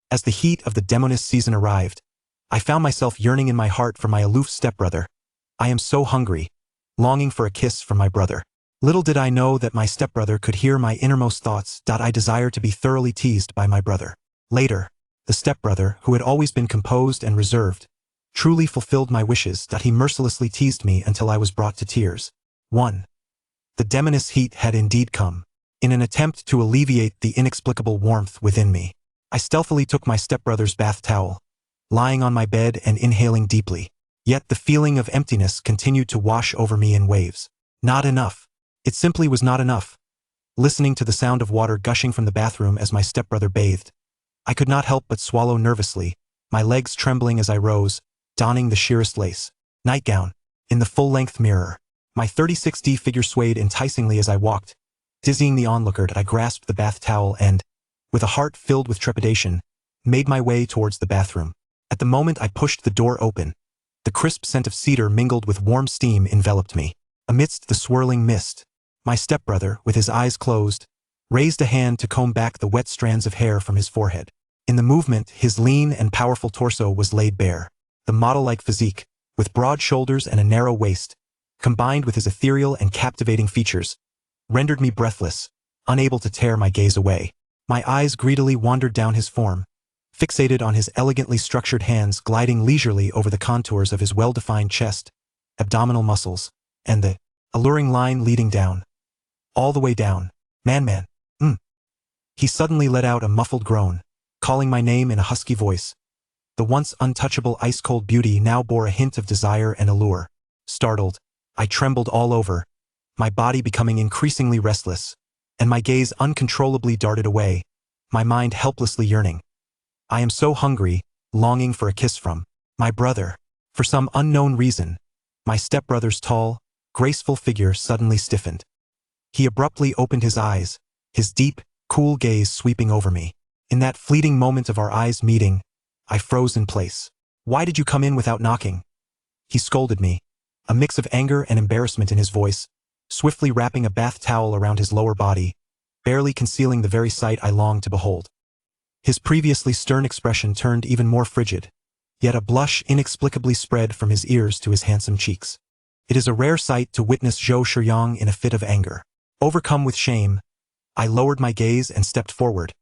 As the heat of the demoness season arrived, I found myself yearning in my heart for my aloof stepbrother. I am so hungry, longing for a kiss from my brother. Little did I know that my stepbrother could hear my innermost thoughts. I desire to be thoroughly teased by my brother. Later, the stepbrother, who had always been composed and reserved, truly fulfilled my wishes. He mercilessly teased me until I was brought to tears. 1. The demoness heat had indeed come. In an attempt to alleviate the inexplicable warmth within me, I stealthily took my stepbrother's bath towel, lying on my bed and inhaling deeply. Yet the feeling of emptiness continued to wash over me in waves. Not enough. It simply was not enough. Listening to the sound of water gushing from the bathroom as my stepbrother bathed, I could not help but swallow nervously, my legs trembling as I rose, donning the sheerest lace nightgown. In the full-length mirror, my 36D figure swayed enticingly as I walked. Dizzying the onlooker, I grasped the bath towel and, with a heart filled with trepidation, made my way towards the bathroom. At the moment I pushed the door open, the crisp scent of cedar mingled with warm steam enveloped me. Amidst the swirling mist, my stepbrother, with his eyes closed, raised a hand to comb back the wet strands of hair from his forehead. In the movement, his lean and powerful torso was laid bare. The model-like physique, with broad shoulders and a narrow waist, combined with his ethereal and captivating features, rendered me breathless, unable to tear my gaze away. My eyes greedily wandered down his form, fixated on his elegantly structured hands gliding leisurely over the contours of his well-defined chest, abdominal muscles, and the alluring line leading down. All the way down. Man. He suddenly let out a muffled groan, calling my name in a husky voice. The once untouchable ice-cold beauty now bore a hint of desire and allure. Startled, I trembled all over, my body becoming increasingly restless, and my gaze uncontrollably darted away, my mind helplessly yearning. I am so hungry, longing for a kiss from my brother. For some unknown reason, my stepbrother's tall, graceful figure suddenly stiffened. He abruptly opened his eyes, his deep, cool gaze sweeping over me. In that fleeting moment of our eyes meeting, I froze in place. "Why did you come in without knocking?" He scolded me, a mix of anger and embarrassment in his voice, swiftly wrapping a bath towel around his lower body, barely concealing the very sight I longed to behold. His previously stern expression turned even more frigid, yet a blush inexplicably spread from his ears to his handsome cheeks. It is a rare sight to witness Zhou Shiyang in a fit of anger. Overcome with shame, I lowered my gaze and stepped forward,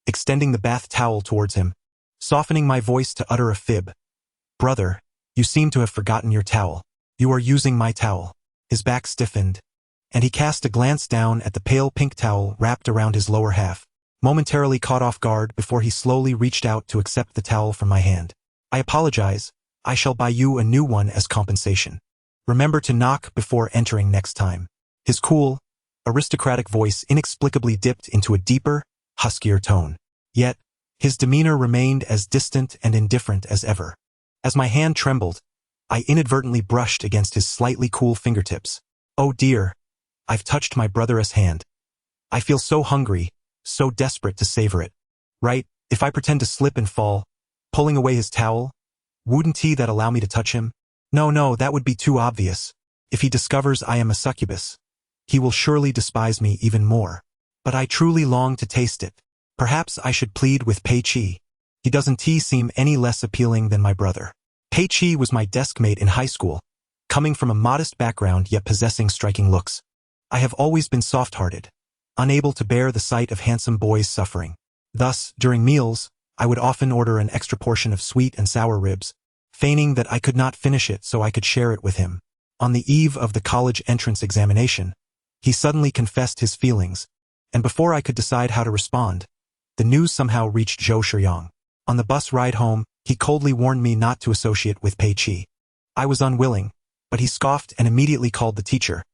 extending the bath towel towards him, softening my voice to utter a fib. "Brother, you seem to have forgotten your towel. You are using my towel." His back stiffened, and he cast a glance down at the pale pink towel wrapped around his lower half, momentarily caught off guard before he slowly reached out to accept the towel from my hand. "I apologize. I shall buy you a new one as compensation. Remember to knock before entering next time." His cool, aristocratic voice inexplicably dipped into a deeper, huskier tone. Yet, his demeanor remained as distant and indifferent as ever. As my hand trembled, I inadvertently brushed against his slightly cool fingertips. Oh dear, I've touched my brother's hand. I feel so hungry, so desperate to savor it. Right, if I pretend to slip and fall, pulling away his towel, wouldn't he that allow me to touch him? No, that would be too obvious. If he discovers I am a succubus, he will surely despise me even more. But I truly long to taste it. Perhaps I should plead with Pei Qi. He doesn't seem any less appealing than my brother. Pei Qi was my deskmate in high school, coming from a modest background yet possessing striking looks. I have always been soft-hearted, unable to bear the sight of handsome boys suffering. Thus, during meals, I would often order an extra portion of sweet and sour ribs, feigning that I could not finish it so I could share it with him. On the eve of the college entrance examination, he suddenly confessed his feelings, and before I could decide how to respond, the news somehow reached Zhou Shiyang. On the bus ride home, he coldly warned me not to associate with Pei Qi. I was unwilling, but he scoffed and immediately called the teacher,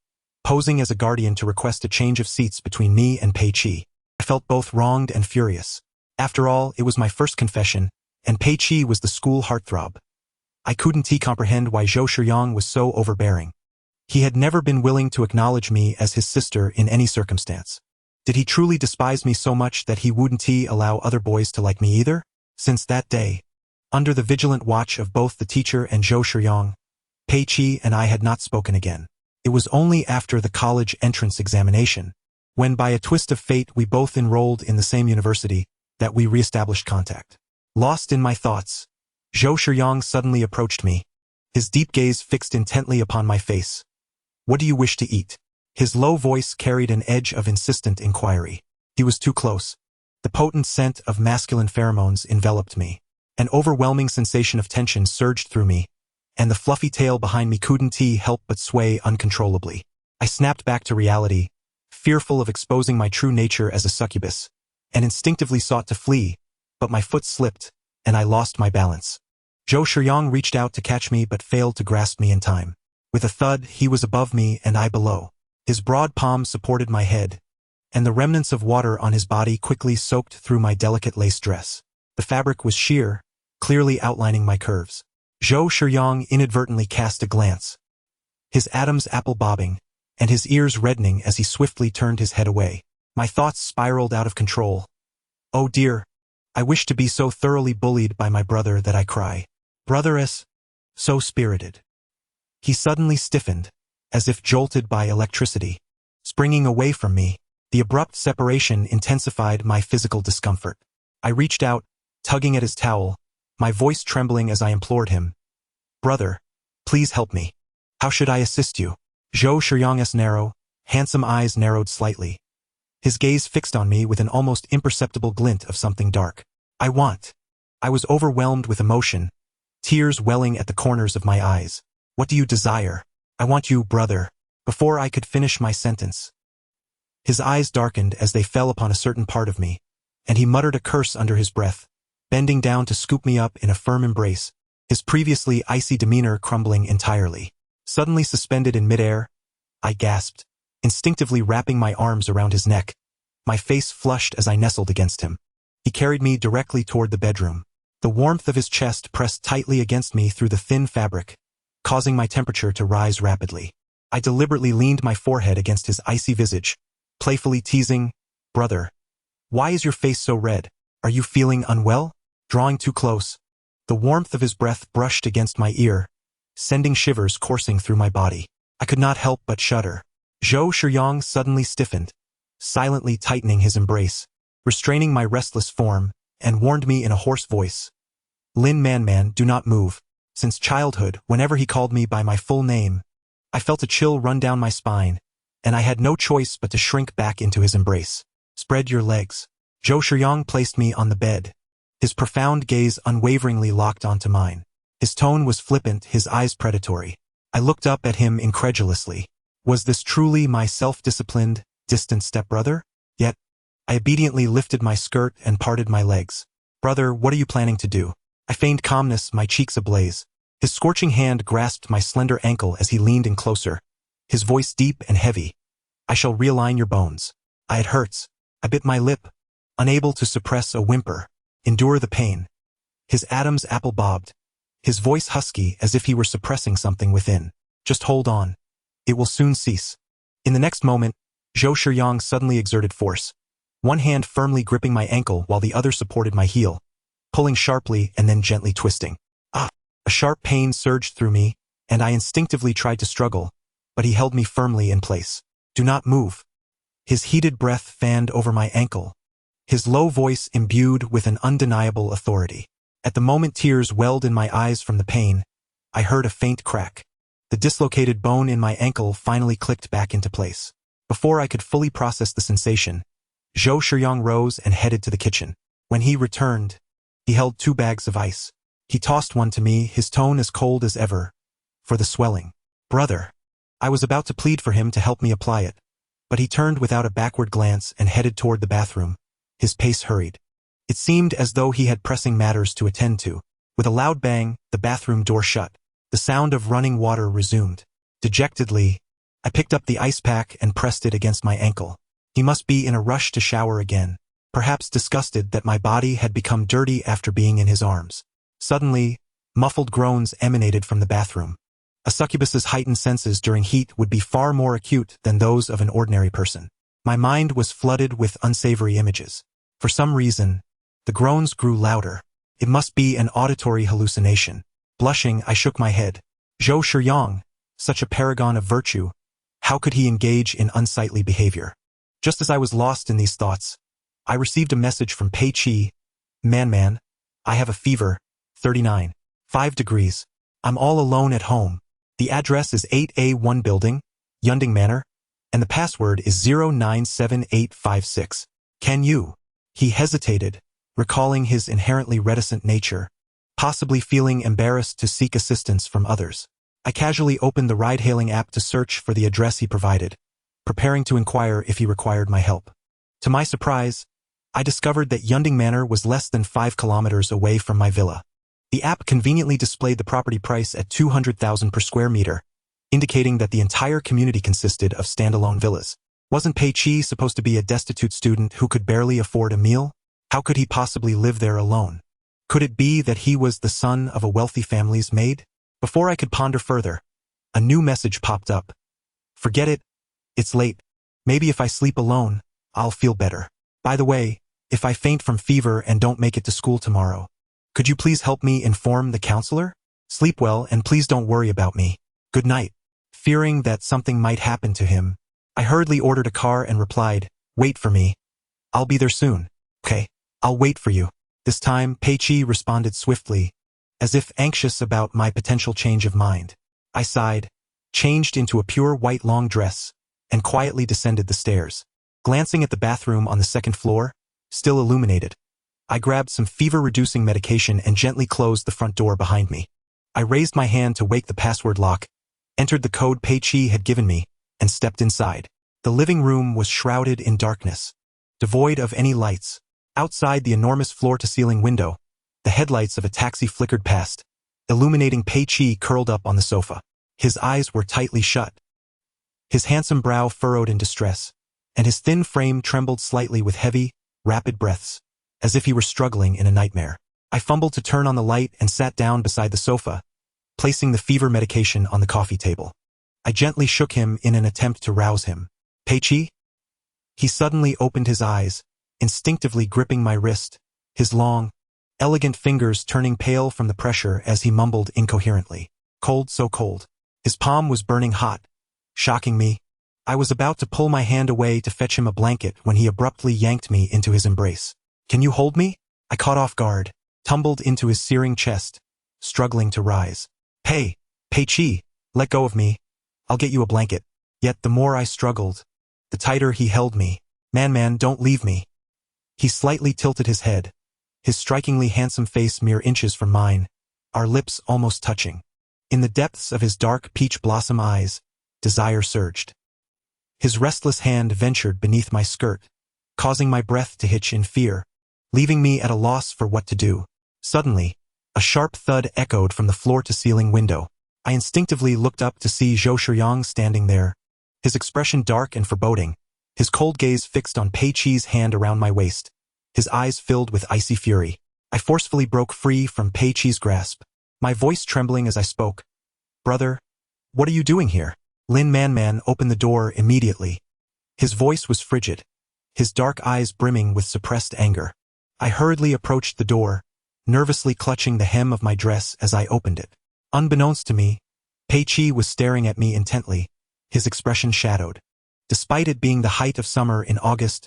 posing as a guardian to request a change of seats between me and Pei Qi. I felt both wronged and furious. After all, it was my first confession, and Pei Qi was the school heartthrob. I couldn't comprehend why Zhou Shiyang was so overbearing. He had never been willing to acknowledge me as his sister in any circumstance. Did he truly despise me so much that he wouldn't allow other boys to like me either? Since that day, under the vigilant watch of both the teacher and Zhou Shiyang, Pei Qi and I had not spoken again. It was only after the college entrance examination, when by a twist of fate we both enrolled in the same university, that we re-established contact. Lost in my thoughts, Zhou Shiyang suddenly approached me, his deep gaze fixed intently upon my face. What do you wish to eat? His low voice carried an edge of insistent inquiry. He was too close. The potent scent of masculine pheromones enveloped me. An overwhelming sensation of tension surged through me, and the fluffy tail behind me couldn't help but sway uncontrollably. I snapped back to reality, fearful of exposing my true nature as a succubus, and instinctively sought to flee, but my foot slipped, and I lost my balance. Zhou Shiyang reached out to catch me but failed to grasp me in time. With a thud, he was above me and I below. His broad palms supported my head, and the remnants of water on his body quickly soaked through my delicate lace dress. The fabric was sheer, clearly outlining my curves. Zhou Shiyang inadvertently cast a glance, his Adam's apple bobbing, and his ears reddening as he swiftly turned his head away. My thoughts spiraled out of control. Oh dear, I wish to be so thoroughly bullied by my brother that I cry. Brother is so spirited. He suddenly stiffened, as if jolted by electricity. Springing away from me, the abrupt separation intensified my physical discomfort. I reached out, tugging at his towel, my voice trembling as I implored him. Brother, please help me. How should I assist you? Zhou Shiyang's narrow, handsome eyes narrowed slightly. His gaze fixed on me with an almost imperceptible glint of something dark. I was overwhelmed with emotion, tears welling at the corners of my eyes. What do you desire? I want you, brother. Before I could finish my sentence, his eyes darkened as they fell upon a certain part of me, and he muttered a curse under his breath, bending down to scoop me up in a firm embrace, his previously icy demeanor crumbling entirely. Suddenly suspended in midair, I gasped, instinctively wrapping my arms around his neck. My face flushed as I nestled against him. He carried me directly toward the bedroom. The warmth of his chest pressed tightly against me through the thin fabric, causing my temperature to rise rapidly. I deliberately leaned my forehead against his icy visage, playfully teasing, Brother, why is your face so red? Are you feeling unwell? Drawing too close, the warmth of his breath brushed against my ear, sending shivers coursing through my body. I could not help but shudder. Zhou Shiyang suddenly stiffened, silently tightening his embrace, restraining my restless form, and warned me in a hoarse voice. Lin Man, do not move. Since childhood, whenever he called me by my full name, I felt a chill run down my spine, and I had no choice but to shrink back into his embrace. Spread your legs. Zhou Shiyang placed me on the bed, his profound gaze unwaveringly locked onto mine. His tone was flippant, his eyes predatory. I looked up at him incredulously. Was this truly my self-disciplined, distant stepbrother? Yet, I obediently lifted my skirt and parted my legs. Brother, what are you planning to do? I feigned calmness, my cheeks ablaze. His scorching hand grasped my slender ankle as he leaned in closer, his voice deep and heavy. I shall realign your bones. It hurts. I bit my lip, unable to suppress a whimper. Endure the pain. His Adam's apple bobbed, his voice husky as if he were suppressing something within. Just hold on. It will soon cease. In the next moment, Zhou Shiyang suddenly exerted force, one hand firmly gripping my ankle while the other supported my heel, pulling sharply and then gently twisting. A sharp pain surged through me, and I instinctively tried to struggle, but he held me firmly in place. Do not move. His heated breath fanned over my ankle, his low voice imbued with an undeniable authority. At the moment tears welled in my eyes from the pain, I heard a faint crack. The dislocated bone in my ankle finally clicked back into place. Before I could fully process the sensation, Zhou Shiyang rose and headed to the kitchen. When he returned, he held 2 bags of ice. He tossed one to me, his tone as cold as ever, for the swelling. Brother. I was about to plead for him to help me apply it, but he turned without a backward glance and headed toward the bathroom. His pace hurried. It seemed as though he had pressing matters to attend to. With a loud bang, the bathroom door shut. The sound of running water resumed. Dejectedly, I picked up the ice pack and pressed it against my ankle. He must be in a rush to shower again, perhaps disgusted that my body had become dirty after being in his arms. Suddenly, muffled groans emanated from the bathroom. A succubus's heightened senses during heat would be far more acute than those of an ordinary person. My mind was flooded with unsavory images. For some reason, the groans grew louder. It must be an auditory hallucination. Blushing, I shook my head. Zhou Shiyang, such a paragon of virtue, how could he engage in unsightly behavior? Just as I was lost in these thoughts, I received a message from Pei Chi. Man, I have a fever, 39. 5 degrees. I'm all alone at home. The address is 8A1 Building, Yunding Manor, and the password is 097856. Can you? He hesitated, recalling his inherently reticent nature, possibly feeling embarrassed to seek assistance from others. I casually opened the ride-hailing app to search for the address he provided, preparing to inquire if he required my help. To my surprise, I discovered that Yunding Manor was less than 5 kilometers away from my villa. The app conveniently displayed the property price at 200,000 per square meter, indicating that the entire community consisted of standalone villas. Wasn't Pei Qi supposed to be a destitute student who could barely afford a meal? How could he possibly live there alone? Could it be that he was the son of a wealthy family's maid? Before I could ponder further, a new message popped up. Forget it. It's late. Maybe if I sleep alone, I'll feel better. By the way, if I faint from fever and don't make it to school tomorrow, could you please help me inform the counselor? Sleep well and please don't worry about me. Good night. Fearing that something might happen to him, I hurriedly ordered a car and replied, wait for me. I'll be there soon. Okay, I'll wait for you. This time, Pei Qi responded swiftly, as if anxious about my potential change of mind. I sighed, changed into a pure white long dress, and quietly descended the stairs. Glancing at the bathroom on the second floor, still illuminated, I grabbed some fever-reducing medication and gently closed the front door behind me. I raised my hand to wake the password lock, entered the code Pei Qi had given me, and stepped inside. The living room was shrouded in darkness, devoid of any lights. Outside the enormous floor-to-ceiling window, the headlights of a taxi flickered past, illuminating Pei Qi curled up on the sofa. His eyes were tightly shut, his handsome brow furrowed in distress, and his thin frame trembled slightly with heavy, rapid breaths, as if he were struggling in a nightmare. I fumbled to turn on the light and sat down beside the sofa, placing the fever medication on the coffee table. I gently shook him in an attempt to rouse him. Pei Qi? He suddenly opened his eyes, instinctively gripping my wrist, his long, elegant fingers turning pale from the pressure as he mumbled incoherently. Cold, so cold. His palm was burning hot, shocking me. I was about to pull my hand away to fetch him a blanket when he abruptly yanked me into his embrace. Can you hold me? I caught off guard, tumbled into his searing chest, struggling to rise. Pei Qi, let go of me. I'll get you a blanket. Yet the more I struggled, the tighter he held me. Man, don't leave me. He slightly tilted his head, his strikingly handsome face mere inches from mine, our lips almost touching. In the depths of his dark peach blossom eyes, desire surged. His restless hand ventured beneath my skirt, causing my breath to hitch in fear, leaving me at a loss for what to do. Suddenly, a sharp thud echoed from the floor-to-ceiling window. I instinctively looked up to see Zhou Shiyang standing there, his expression dark and foreboding, his cold gaze fixed on Pei Qi's hand around my waist, his eyes filled with icy fury. I forcefully broke free from Pei Qi's grasp, my voice trembling as I spoke. Brother, what are you doing here? Lin Man opened the door immediately. His voice was frigid, his dark eyes brimming with suppressed anger. I hurriedly approached the door, nervously clutching the hem of my dress as I opened it. Unbeknownst to me, Pei Qi was staring at me intently, his expression shadowed. Despite it being the height of summer in August,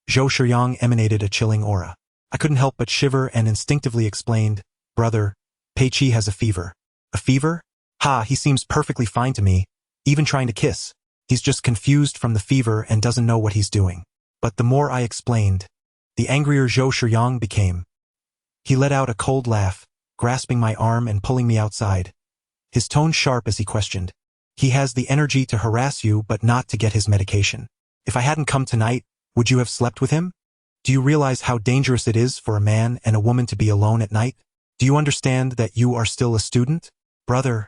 Zhou Shiyang emanated a chilling aura. I couldn't help but shiver and instinctively explained, Brother, Pei Qi has a fever. A fever? Ha, he seems perfectly fine to me, even trying to kiss. He's just confused from the fever and doesn't know what he's doing. But the more I explained, the angrier Zhou Shiyang became. He let out a cold laugh, grasping my arm and pulling me outside, his tone sharp as he questioned. He has the energy to harass you but not to get his medication. If I hadn't come tonight, would you have slept with him? Do you realize how dangerous it is for a man and a woman to be alone at night? Do you understand that you are still a student? Brother,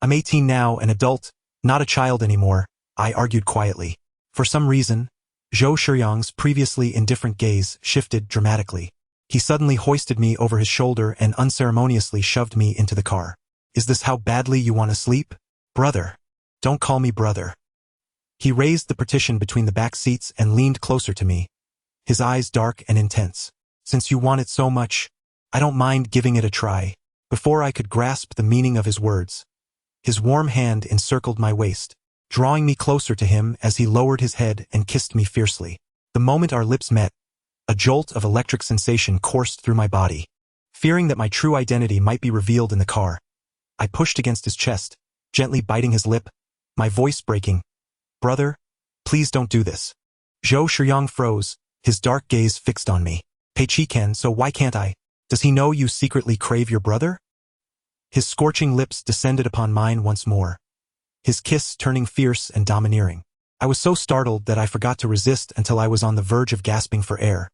I'm 18 now, an adult, not a child anymore, I argued quietly. For some reason, Zhou Shiyang's previously indifferent gaze shifted dramatically. He suddenly hoisted me over his shoulder and unceremoniously shoved me into the car. Is this how badly you want to sleep? Brother. Don't call me brother. He raised the partition between the back seats and leaned closer to me, his eyes dark and intense. Since you want it so much, I don't mind giving it a try. Before I could grasp the meaning of his words, his warm hand encircled my waist, drawing me closer to him as he lowered his head and kissed me fiercely. The moment our lips met, a jolt of electric sensation coursed through my body. Fearing that my true identity might be revealed in the car, I pushed against his chest, gently biting his lip, my voice breaking. "Brother, please don't do this." Zhou Shiyang froze, his dark gaze fixed on me. "Peiqi can, so why can't I? Does he know you secretly crave your brother?" His scorching lips descended upon mine once more, his kiss turning fierce and domineering. I was so startled that I forgot to resist until I was on the verge of gasping for air,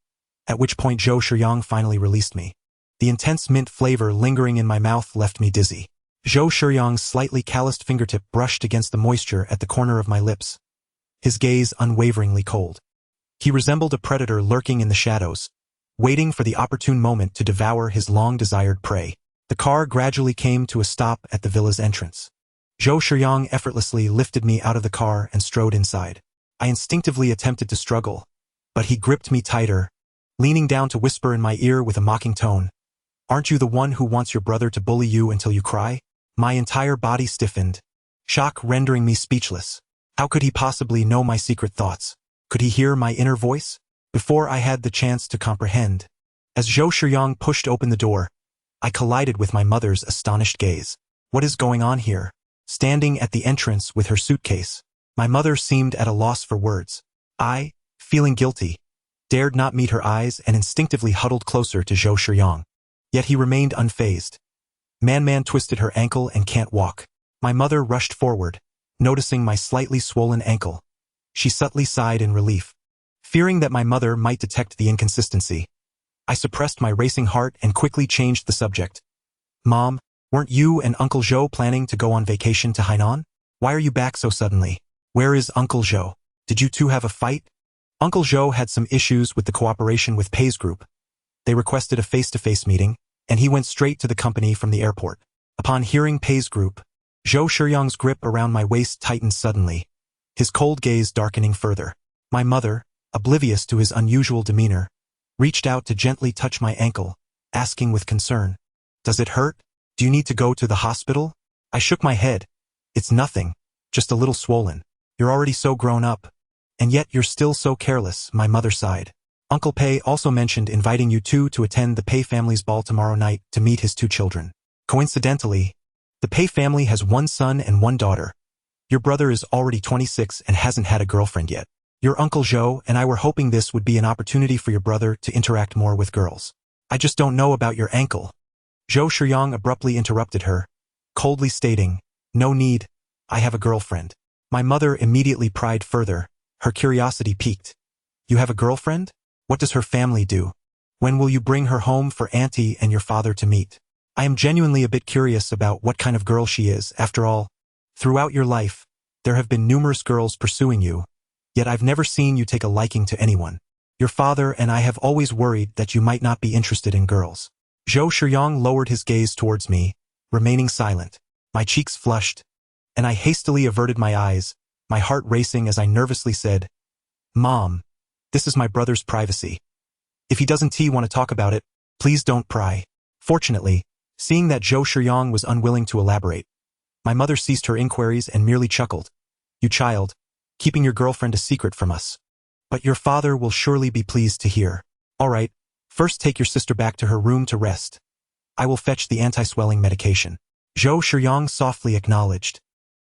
at which point Zhou Shiyang finally released me. The intense mint flavor lingering in my mouth left me dizzy. Zhou Shiyang's slightly calloused fingertip brushed against the moisture at the corner of my lips, his gaze unwaveringly cold. He resembled a predator lurking in the shadows, waiting for the opportune moment to devour his long-desired prey. The car gradually came to a stop at the villa's entrance. Zhou Shiyang effortlessly lifted me out of the car and strode inside. I instinctively attempted to struggle, but he gripped me tighter, leaning down to whisper in my ear with a mocking tone, "Aren't you the one who wants your brother to bully you until you cry?" My entire body stiffened, shock rendering me speechless. How could he possibly know my secret thoughts? Could he hear my inner voice? Before I had the chance to comprehend, as Zhou Shiyang pushed open the door, I collided with my mother's astonished gaze. What is going on here? Standing at the entrance with her suitcase, my mother seemed at a loss for words. I, feeling guilty, dared not meet her eyes and instinctively huddled closer to Zhou Shiyang. Yet he remained unfazed. Man twisted her ankle and can't walk. My mother rushed forward, noticing my slightly swollen ankle. She subtly sighed in relief. Fearing that my mother might detect the inconsistency, I suppressed my racing heart and quickly changed the subject. "Mom, weren't you and Uncle Zhou planning to go on vacation to Hainan? Why are you back so suddenly? Where is Uncle Zhou? Did you two have a fight?" Uncle Zhou had some issues with the cooperation with Pei's group. They requested a face-to-face meeting, and he went straight to the company from the airport. Upon hearing Pei's group, Zhou Shiyang's grip around my waist tightened suddenly, his cold gaze darkening further. My mother, oblivious to his unusual demeanor, reached out to gently touch my ankle, asking with concern, "Does it hurt? Do you need to go to the hospital?" I shook my head. "It's nothing, just a little swollen. You're already so grown up, and yet you're still so careless," my mother sighed. "Uncle Pei also mentioned inviting you two to attend the Pei family's ball tomorrow night to meet his two children. Coincidentally, the Pei family has one son and one daughter. Your brother is already 26 and hasn't had a girlfriend yet. Your Uncle Zhou and I were hoping this would be an opportunity for your brother to interact more with girls. I just don't know about your ankle." Zhou Shiyang abruptly interrupted her, coldly stating, "No need, I have a girlfriend." My mother immediately pried further, her curiosity piqued. "You have a girlfriend? What does her family do? When will you bring her home for Auntie and your father to meet? I am genuinely a bit curious about what kind of girl she is. After all, throughout your life, there have been numerous girls pursuing you, yet I've never seen you take a liking to anyone. Your father and I have always worried that you might not be interested in girls." Zhou Shiyang lowered his gaze towards me, remaining silent. My cheeks flushed, and I hastily averted my eyes, my heart racing as I nervously said, "Mom, this is my brother's privacy. If he doesn't want to talk about it, please don't pry." Fortunately, seeing that Zhou Shiyang was unwilling to elaborate, my mother ceased her inquiries and merely chuckled. "You child, keeping your girlfriend a secret from us. But your father will surely be pleased to hear. All right, first take your sister back to her room to rest. I will fetch the anti-swelling medication." Zhou Shiyang softly acknowledged,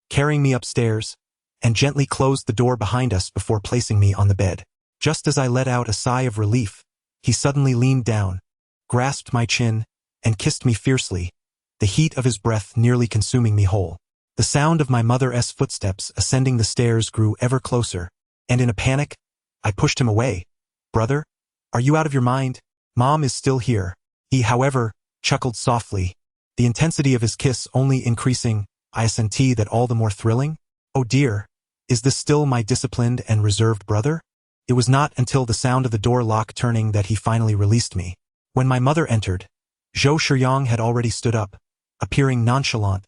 carrying me upstairs, and gently closed the door behind us before placing me on the bed. Just as I let out a sigh of relief, he suddenly leaned down, grasped my chin, and kissed me fiercely, the heat of his breath nearly consuming me whole. The sound of my mother's footsteps ascending the stairs grew ever closer, and in a panic, I pushed him away. "Brother, are you out of your mind? Mom is still here." He, however, chuckled softly, the intensity of his kiss only increasing. I assenti that all the more thrilling. "Oh dear, is this still my disciplined and reserved brother?" It was not until the sound of the door lock turning that he finally released me. When my mother entered, Zhou Shiyang had already stood up, appearing nonchalant,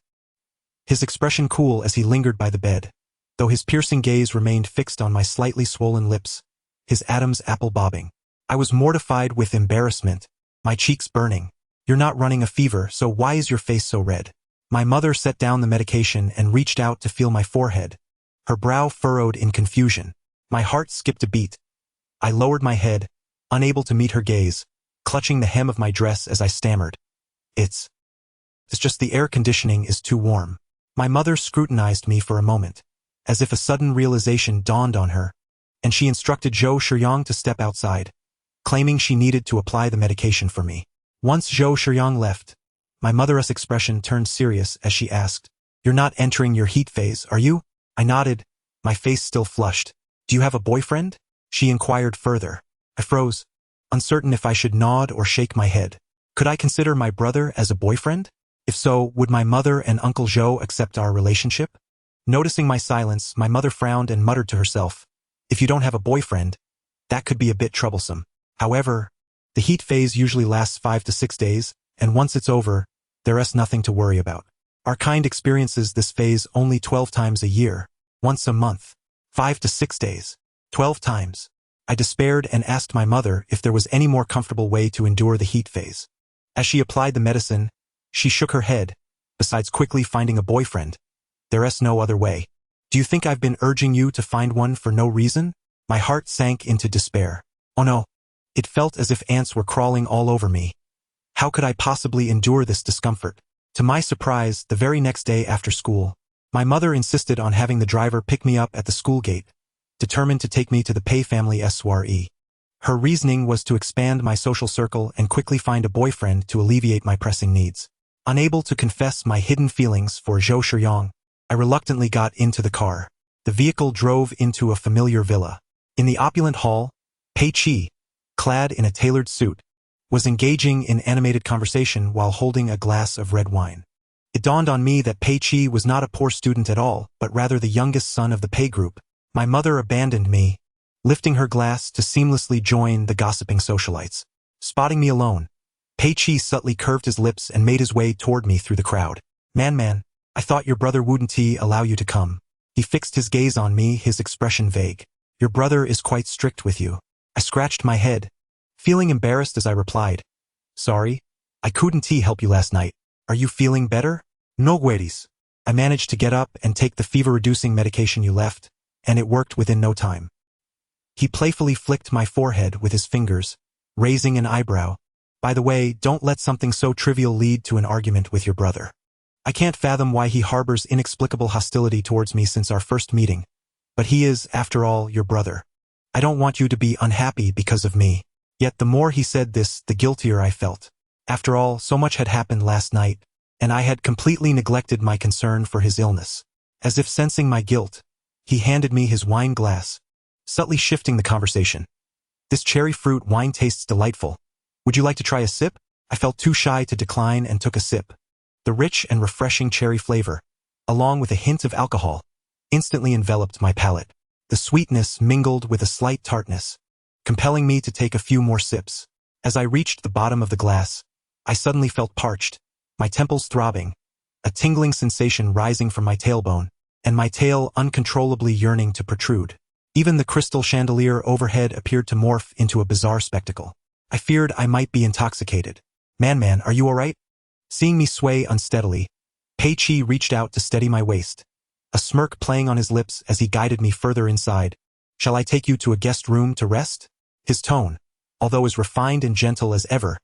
his expression cool as he lingered by the bed, though his piercing gaze remained fixed on my slightly swollen lips, his Adam's apple bobbing. I was mortified with embarrassment, my cheeks burning. "You're not running a fever, so why is your face so red?" My mother set down the medication and reached out to feel my forehead, her brow furrowed in confusion. My heart skipped a beat. I lowered my head, unable to meet her gaze, clutching the hem of my dress as I stammered, It's just the air conditioning is too warm. My mother scrutinized me for a moment, as if a sudden realization dawned on her, and she instructed Zhou Shiyang to step outside, claiming she needed to apply the medication for me. Once Zhou Shiyang left, my mother's expression turned serious as she asked, "You're not entering your heat phase, are you?" I nodded, my face still flushed. "Do you have a boyfriend?" she inquired further. I froze, uncertain if I should nod or shake my head. Could I consider my brother as a boyfriend? If so, would my mother and Uncle Zhou accept our relationship? Noticing my silence, my mother frowned and muttered to herself, "If you don't have a boyfriend, that could be a bit troublesome." However, the heat phase usually lasts 5 to 6 days, and once it's over, there's nothing to worry about. Our kind experiences this phase only 12 times a year, once a month, 5 to 6 days, 12 times. I despaired and asked my mother if there was any more comfortable way to endure the heat phase. As she applied the medicine, she shook her head. Besides quickly finding a boyfriend, there's no other way. "Do you think I've been urging you to find one for no reason?" My heart sank into despair. Oh no. It felt as if ants were crawling all over me. How could I possibly endure this discomfort? To my surprise, the very next day after school, my mother insisted on having the driver pick me up at the school gate, determined to take me to the Pei family soiree. Her reasoning was to expand my social circle and quickly find a boyfriend to alleviate my pressing needs. Unable to confess my hidden feelings for Zhou Shiyang, I reluctantly got into the car. The vehicle drove into a familiar villa. In the opulent hall, Pei Qi, clad in a tailored suit, was engaging in animated conversation while holding a glass of red wine. It dawned on me that Pei Qi was not a poor student at all, but rather the youngest son of the Pei group. My mother abandoned me, lifting her glass to seamlessly join the gossiping socialites. Spotting me alone, Pei Qi subtly curved his lips and made his way toward me through the crowd. Man, I thought your brother wouldn't allow you to come." He fixed his gaze on me, his expression vague. "Your brother is quite strict with you." I scratched my head, feeling embarrassed as I replied, "Sorry, I couldn't help you last night. Are you feeling better?" "No worries. I managed to get up and take the fever-reducing medication you left, and it worked within no time." He playfully flicked my forehead with his fingers, raising an eyebrow. "By the way, don't let something so trivial lead to an argument with your brother. I can't fathom why he harbors inexplicable hostility towards me since our first meeting, but he is, after all, your brother. I don't want you to be unhappy because of me." Yet the more he said this, the guiltier I felt. After all, so much had happened last night, and I had completely neglected my concern for his illness. As if sensing my guilt, he handed me his wine glass, subtly shifting the conversation. "This cherry fruit wine tastes delightful. Would you like to try a sip?" I felt too shy to decline and took a sip. The rich and refreshing cherry flavor, along with a hint of alcohol, instantly enveloped my palate. The sweetness mingled with a slight tartness, compelling me to take a few more sips. As I reached the bottom of the glass, I suddenly felt parched, my temples throbbing, a tingling sensation rising from my tailbone, and my tail uncontrollably yearning to protrude. Even the crystal chandelier overhead appeared to morph into a bizarre spectacle. I feared I might be intoxicated. Man, are you all right?" Seeing me sway unsteadily, Pei Qi reached out to steady my waist, a smirk playing on his lips as he guided me further inside. "Shall I take you to a guest room to rest?" His tone, although as refined and gentle as ever,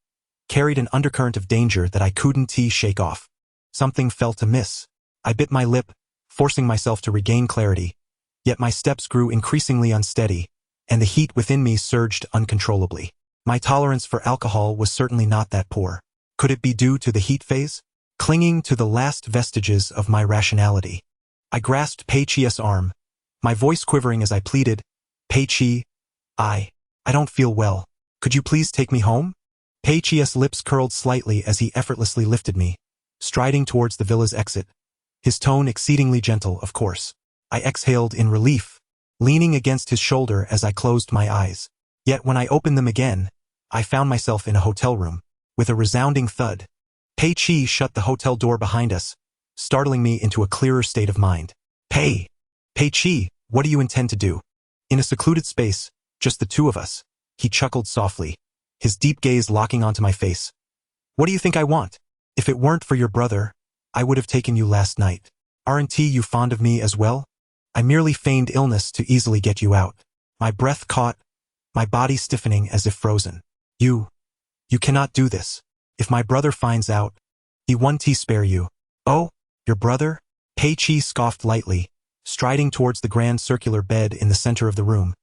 carried an undercurrent of danger that I couldn't shake off. Something felt amiss. I bit my lip, forcing myself to regain clarity, yet my steps grew increasingly unsteady, and the heat within me surged uncontrollably. My tolerance for alcohol was certainly not that poor. Could it be due to the heat phase? Clinging to the last vestiges of my rationality, I grasped Pei Qi's arm, my voice quivering as I pleaded, "Pei Qi, I don't feel well. Could you please take me home?" Pei Qi's lips curled slightly as he effortlessly lifted me, striding towards the villa's exit, his tone exceedingly gentle, of course. I exhaled in relief, leaning against his shoulder as I closed my eyes. Yet when I opened them again, I found myself in a hotel room. With a resounding thud, Pei Qi shut the hotel door behind us, startling me into a clearer state of mind. Pei Qi, what do you intend to do?" In a secluded space, just the two of us, he chuckled softly, his deep gaze locking onto my face. "What do you think I want? If it weren't for your brother, I would have taken you last night. Aren't you fond of me as well? I merely feigned illness to easily get you out." My breath caught, my body stiffening as if frozen. You cannot do this." If my brother finds out, he won't spare you. Oh, your brother? Pei Qi scoffed lightly, striding towards the grand circular bed in the center of the room,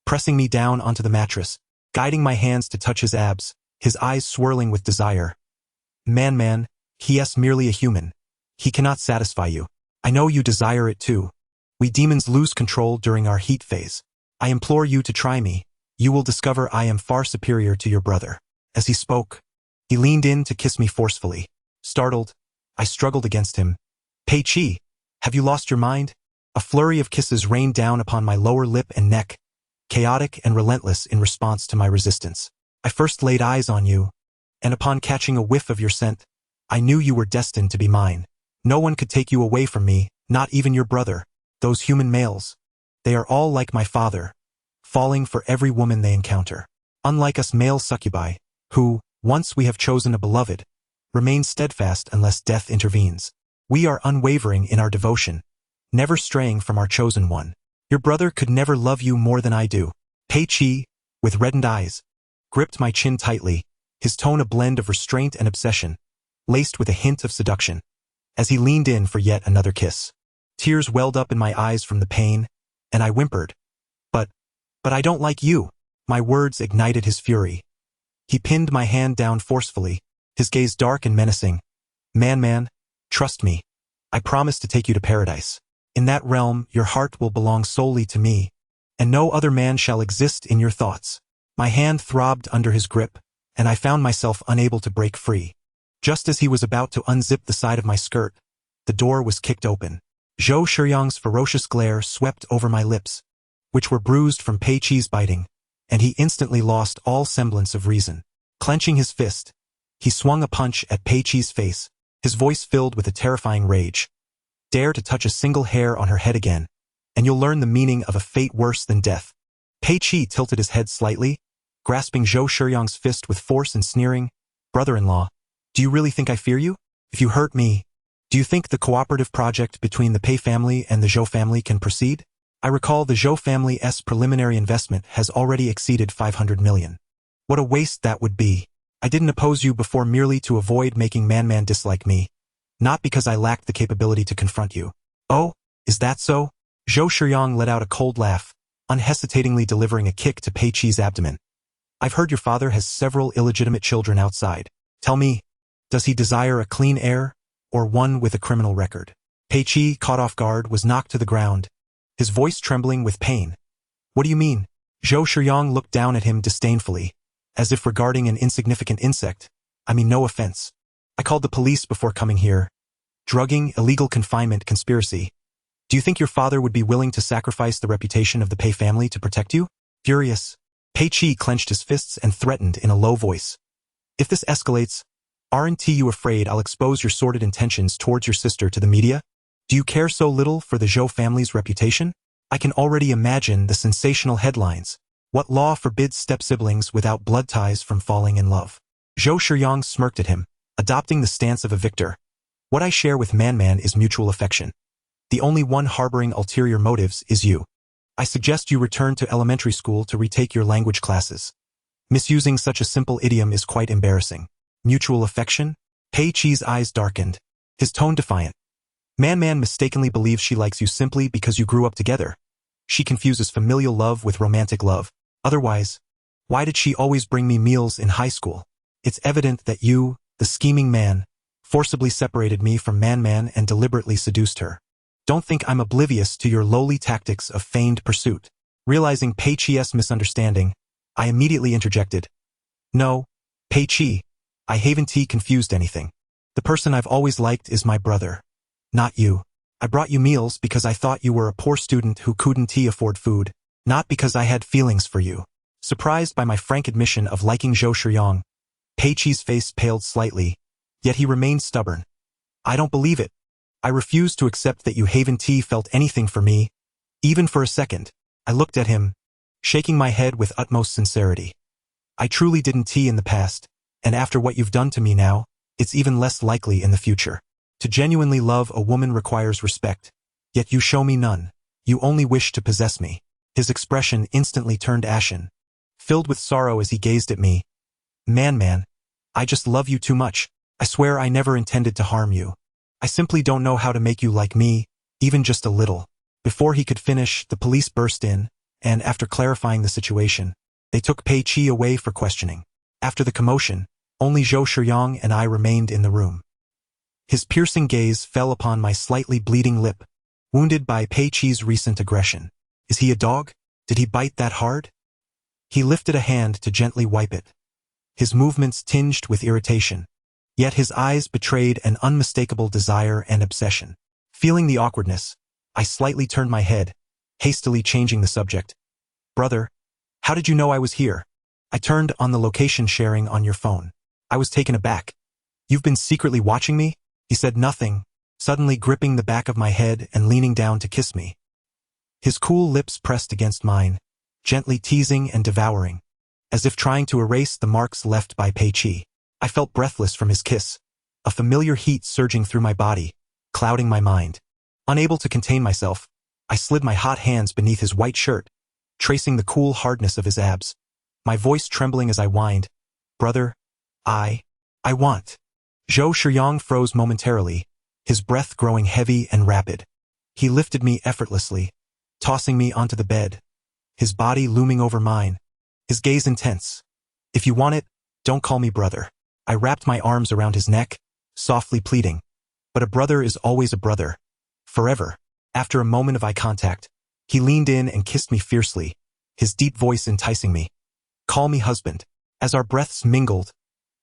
pressing me down onto the mattress, guiding my hands to touch his abs, his eyes swirling with desire. Man, he is merely a human. He cannot satisfy you. I know you desire it too. We demons lose control during our heat phase. I implore you to try me. You will discover I am far superior to your brother. As he spoke, he leaned in to kiss me forcefully. Startled, I struggled against him. Pei Qi, have you lost your mind? A flurry of kisses rained down upon my lower lip and neck, chaotic and relentless in response to my resistance. I first laid eyes on you, and upon catching a whiff of your scent, I knew you were destined to be mine. No one could take you away from me, not even your brother. Those human males. They are all like my father, falling for every woman they encounter. Unlike us male succubi, who, once we have chosen a beloved, remain steadfast unless death intervenes. We are unwavering in our devotion, never straying from our chosen one. Your brother could never love you more than I do. Pei Qi, with reddened eyes, gripped my chin tightly, his tone a blend of restraint and obsession, laced with a hint of seduction, as he leaned in for yet another kiss. Tears welled up in my eyes from the pain, and I whimpered. But I don't like you. My words ignited his fury. He pinned my hand down forcefully, his gaze dark and menacing. Man, trust me. I promise to take you to paradise. In that realm, your heart will belong solely to me, and no other man shall exist in your thoughts. My hand throbbed under his grip, and I found myself unable to break free. Just as he was about to unzip the side of my skirt, the door was kicked open. Zhou Shiyang's ferocious glare swept over my lips, which were bruised from Pei Qi's biting, and he instantly lost all semblance of reason. Clenching his fist, he swung a punch at Pei Qi's face, his voice filled with a terrifying rage. Dare to touch a single hair on her head again, and you'll learn the meaning of a fate worse than death. Pei Qi tilted his head slightly, grasping Zhou Shiyang's fist with force and sneering. Brother-in-law, do you really think I fear you? If you hurt me, do you think the cooperative project between the Pei family and the Zhou family can proceed? I recall the Zhou family's preliminary investment has already exceeded 500 million. What a waste that would be. I didn't oppose you before merely to avoid making Man dislike me, not because I lacked the capability to confront you. Oh, is that so? Zhou Shiyang let out a cold laugh, unhesitatingly delivering a kick to Pei Qi's abdomen. I've heard your father has several illegitimate children outside. Tell me, does he desire a clean heir, or one with a criminal record? Pei Qi, caught off guard, was knocked to the ground, his voice trembling with pain. What do you mean? Zhou Shiyang looked down at him disdainfully, as if regarding an insignificant insect. I mean, no offense. I called the police before coming here. Drugging, illegal confinement, conspiracy. Do you think your father would be willing to sacrifice the reputation of the Pei family to protect you? Furious, Pei Qi clenched his fists and threatened in a low voice. If this escalates, aren't you afraid I'll expose your sordid intentions towards your sister to the media? Do you care so little for the Zhou family's reputation? I can already imagine the sensational headlines. What law forbids step-siblings without blood ties from falling in love? Zhou Shiyang smirked at him, adopting the stance of a victor. What I share with Man is mutual affection. The only one harboring ulterior motives is you. I suggest you return to elementary school to retake your language classes. Misusing such a simple idiom is quite embarrassing. Mutual affection? Pei Qi's eyes darkened, his tone defiant. Man mistakenly believes she likes you simply because you grew up together. She confuses familial love with romantic love. Otherwise, why did she always bring me meals in high school? It's evident that you, the scheming man, forcibly separated me from Man and deliberately seduced her. Don't think I'm oblivious to your lowly tactics of feigned pursuit. Realizing Pei Qi's misunderstanding, I immediately interjected. No, Pei Qi, I haven't confused anything. The person I've always liked is my brother, not you. I brought you meals because I thought you were a poor student who couldn't afford food, not because I had feelings for you. Surprised by my frank admission of liking Zhou Shiyang, Pei Qi's face paled slightly, yet he remained stubborn. I don't believe it. I refuse to accept that you haven't felt anything for me, even for a second. I looked at him, shaking my head with utmost sincerity. I truly didn't in the past, and after what you've done to me now, it's even less likely in the future. To genuinely love a woman requires respect, yet you show me none. You only wish to possess me. His expression instantly turned ashen, filled with sorrow as he gazed at me. Man, I just love you too much. I swear I never intended to harm you. I simply don't know how to make you like me, even just a little. Before he could finish, the police burst in, and after clarifying the situation, they took Pei Qi away for questioning. After the commotion, only Zhou Shiyang and I remained in the room. His piercing gaze fell upon my slightly bleeding lip, wounded by Pei Qi's recent aggression. Is he a dog? Did he bite that hard? He lifted a hand to gently wipe it. His movements tinged with irritation, yet his eyes betrayed an unmistakable desire and obsession. Feeling the awkwardness, I slightly turned my head, hastily changing the subject. Brother, how did you know I was here? I turned on the location sharing on your phone. I was taken aback. You've been secretly watching me? He said nothing, suddenly gripping the back of my head and leaning down to kiss me. His cool lips pressed against mine, gently teasing and devouring, as if trying to erase the marks left by Pei Qi. I felt breathless from his kiss, a familiar heat surging through my body, clouding my mind. Unable to contain myself, I slid my hot hands beneath his white shirt, tracing the cool hardness of his abs, my voice trembling as I whined, Brother, I want. Zhou Shiyang froze momentarily, his breath growing heavy and rapid. He lifted me effortlessly, tossing me onto the bed, his body looming over mine, his gaze intense. If you want it, don't call me brother. I wrapped my arms around his neck, softly pleading. But a brother is always a brother. Forever. After a moment of eye contact, he leaned in and kissed me fiercely, his deep voice enticing me. Call me husband. As our breaths mingled,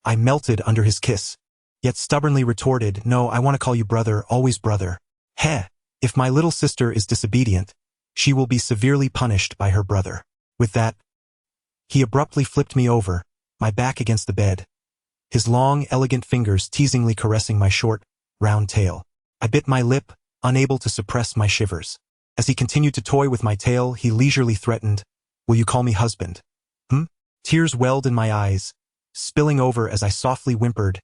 I melted under his kiss, yet stubbornly retorted, No, I want to call you brother, always brother. Heh, if my little sister is disobedient, she will be severely punished by her brother. With that, he abruptly flipped me over, my back against the bed, his long, elegant fingers teasingly caressing my short, round tail. I bit my lip, unable to suppress my shivers. As he continued to toy with my tail, he leisurely threatened, Will you call me husband? Tears welled in my eyes, spilling over as I softly whimpered,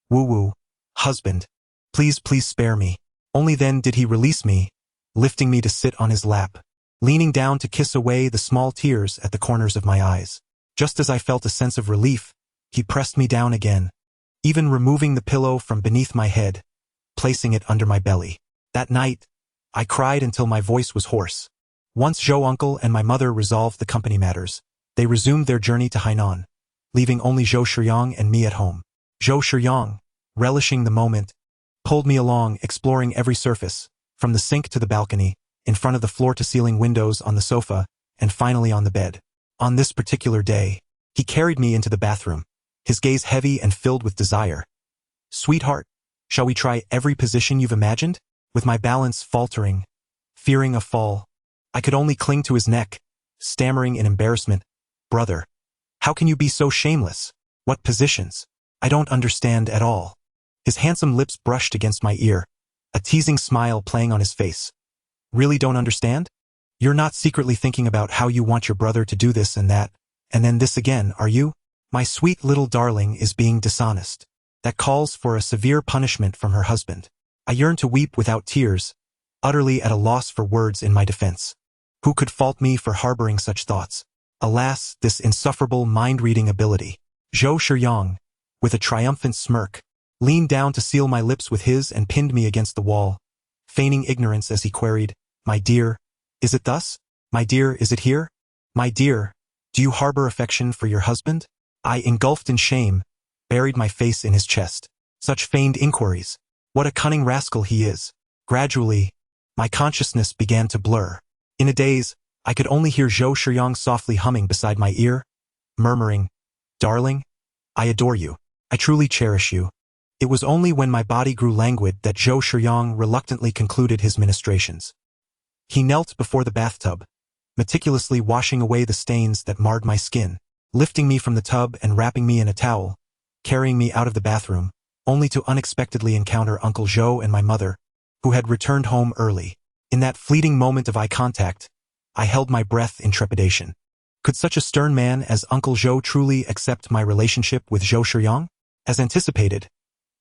Woo-woo, husband. Please spare me. Only then did he release me, lifting me to sit on his lap, leaning down to kiss away the small tears at the corners of my eyes. Just as I felt a sense of relief, he pressed me down again, even removing the pillow from beneath my head, placing it under my belly. That night, I cried until my voice was hoarse. Once Zhou uncle and my mother resolved the company matters, they resumed their journey to Hainan, leaving only Zhou Shiyang and me at home. Zhou Shiyang, relishing the moment, pulled me along, exploring every surface, from the sink to the balcony, in front of the floor-to-ceiling windows on the sofa, and finally on the bed. On this particular day, he carried me into the bathroom, his gaze heavy and filled with desire. Sweetheart, shall we try every position you've imagined? With my balance faltering, fearing a fall, I could only cling to his neck, stammering in embarrassment, Brother, how can you be so shameless? What positions? I don't understand at all. His handsome lips brushed against my ear, a teasing smile playing on his face. Really don't understand? You're not secretly thinking about how you want your brother to do this and that, and then this again, are you? My sweet little darling is being dishonest. That calls for a severe punishment from her husband. I yearned to weep without tears, utterly at a loss for words in my defense. Who could fault me for harboring such thoughts? Alas, this insufferable mind-reading ability. Zhou Shiyang, with a triumphant smirk, leaned down to seal my lips with his and pinned me against the wall, feigning ignorance as he queried, My dear, is it thus? My dear, is it here? My dear, do you harbor affection for your husband? I, engulfed in shame, buried my face in his chest. Such feigned inquiries. What a cunning rascal he is. Gradually, my consciousness began to blur. In a daze, I could only hear Zhou Shiyang softly humming beside my ear, murmuring, Darling, I adore you. I truly cherish you. It was only when my body grew languid that Zhou Shiyang reluctantly concluded his ministrations. He knelt before the bathtub, meticulously washing away the stains that marred my skin, lifting me from the tub and wrapping me in a towel, carrying me out of the bathroom, only to unexpectedly encounter Uncle Zhou and my mother, who had returned home early. In that fleeting moment of eye contact, I held my breath in trepidation. Could such a stern man as Uncle Zhou truly accept my relationship with Zhou Shiyang? As anticipated,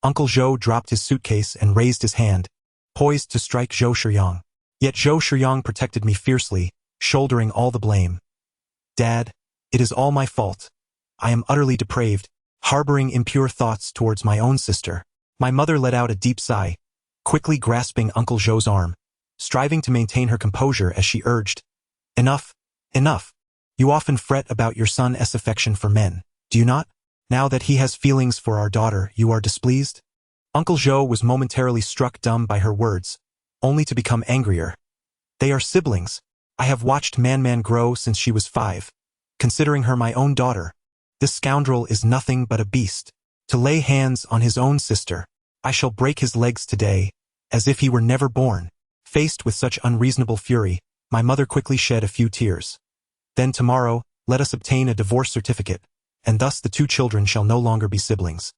Uncle Zhou dropped his suitcase and raised his hand, poised to strike Zhou Shiyang. Yet Zhou Shiyang protected me fiercely, shouldering all the blame. Dad, it is all my fault. I am utterly depraved. harboring impure thoughts towards my own sister. My mother let out a deep sigh, quickly grasping Uncle Zhou's arm, striving to maintain her composure as she urged, "Enough, enough. You often fret about your son's affection for men, do you not? Now that he has feelings for our daughter, you are displeased?" Uncle Zhou was momentarily struck dumb by her words, only to become angrier. "They are siblings. I have watched Man grow since she was 5, considering her my own daughter. This scoundrel is nothing but a beast. To lay hands on his own sister. I shall break his legs today, as if he were never born." Faced with such unreasonable fury, my mother quickly shed a few tears. "Then tomorrow, let us obtain a divorce certificate, and thus the 2 children shall no longer be siblings.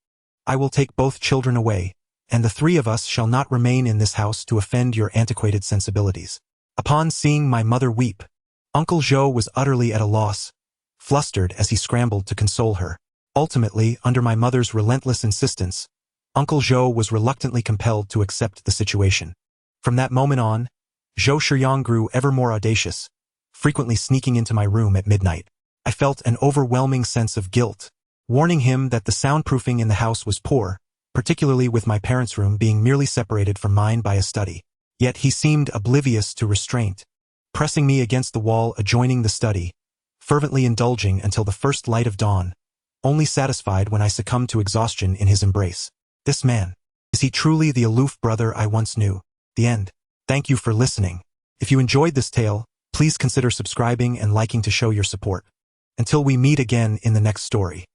I will take both children away, and the 3 of us shall not remain in this house to offend your antiquated sensibilities." Upon seeing my mother weep, Uncle Zhou was utterly at a loss, flustered as he scrambled to console her. Ultimately, under my mother's relentless insistence, Uncle Zhou was reluctantly compelled to accept the situation. From that moment on, Zhou Shiyang grew ever more audacious, frequently sneaking into my room at midnight. I felt an overwhelming sense of guilt, warning him that the soundproofing in the house was poor, particularly with my parents' room being merely separated from mine by a study. Yet he seemed oblivious to restraint, pressing me against the wall adjoining the study, fervently indulging until the first light of dawn, only satisfied when I succumbed to exhaustion in his embrace. This man, is he truly the aloof brother I once knew? The end. Thank you for listening. If you enjoyed this tale, please consider subscribing and liking to show your support. Until we meet again in the next story.